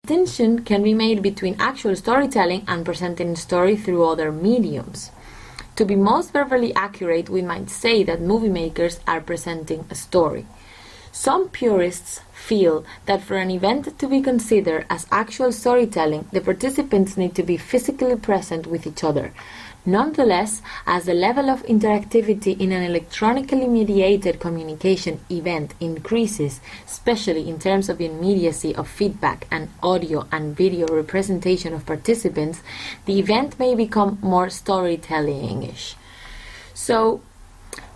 Distinction can be made between actual storytelling and presenting a story through other mediums. To be most verbally accurate, we might say that movie makers are presenting a story. Some purists feel that for an event to be considered as actual storytelling, the participants need to be physically present with each other. Nonetheless, as the level of interactivity in an electronically mediated communication event increases, especially in terms of the immediacy of feedback and audio and video representation of participants, the event may become more storytelling-ish. So,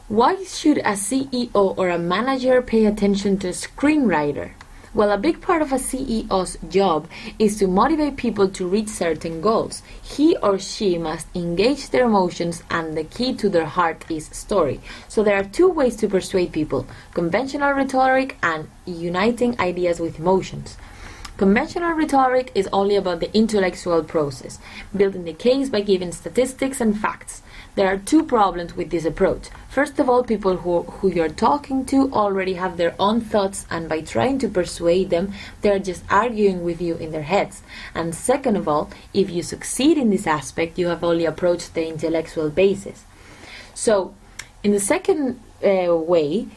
why should a CEO or a manager pay attention to a screenwriter? Well, a big part of a CEO's job is to motivate people to reach certain goals. He or she must engage their emotions, and the key to their heart is story. So there are two ways to persuade people: conventional rhetoric and uniting ideas with emotions. Conventional rhetoric is only about the intellectual process, building the case by giving statistics and facts. There are two problems with this approach. First of all, people who you're talking to already have their own thoughts, and by trying to persuade them, they're just arguing with you in their heads. And second of all, if you succeed in this aspect, you have only approached the intellectual basis. So, in the second way,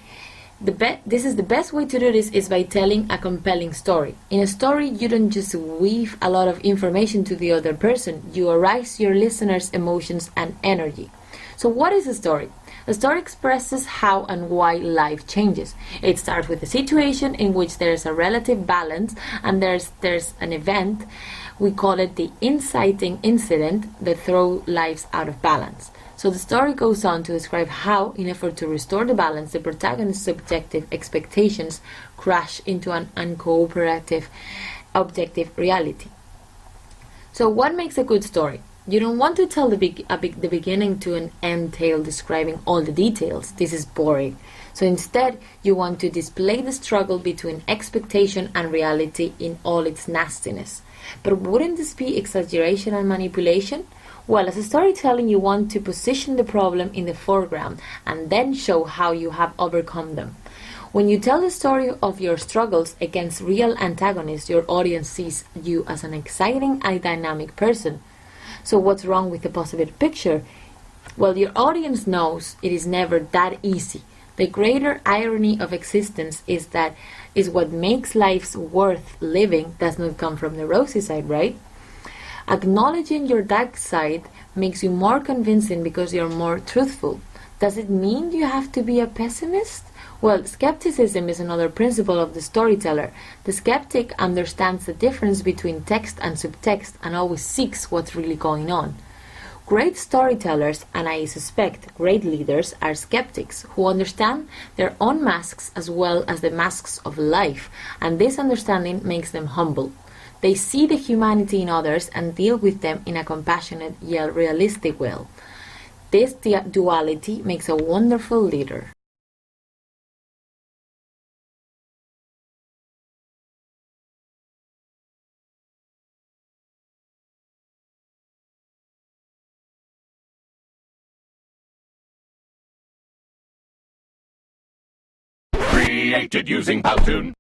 this is the best way to do this is by telling a compelling story. In a story, you don't just weave a lot of information to the other person, you arouse your listeners' emotions and energy. So what is a story? A story expresses how and why life changes. It starts with a situation in which there is a relative balance, and there's an event. We call it the inciting incident that throws lives out of balance. So the story goes on to describe how, in effort to restore the balance, the protagonist's subjective expectations crash into an uncooperative, objective reality. So what makes a good story? You don't want to tell the beginning to an end tale describing all the details. This is boring. So instead, you want to display the struggle between expectation and reality in all its nastiness. But wouldn't this be exaggeration and manipulation? Well, as a storytelling, you want to position the problem in the foreground and then show how you have overcome them. When you tell the story of your struggles against real antagonists, your audience sees you as an exciting and dynamic person. So what's wrong with the positive picture? Well, your audience knows it is never that easy. The greater irony of existence is what makes life worth living does not come from the rosy side, right? Acknowledging your dark side makes you more convincing because you're more truthful. Does it mean you have to be a pessimist? Well, skepticism is another principle of the storyteller. The skeptic understands the difference between text and subtext and always seeks what's really going on. Great storytellers, and I suspect great leaders, are skeptics who understand their own masks as well as the masks of life, and this understanding makes them humble. They see the humanity in others and deal with them in a compassionate yet realistic way. This duality makes a wonderful leader. Created using Powtoon.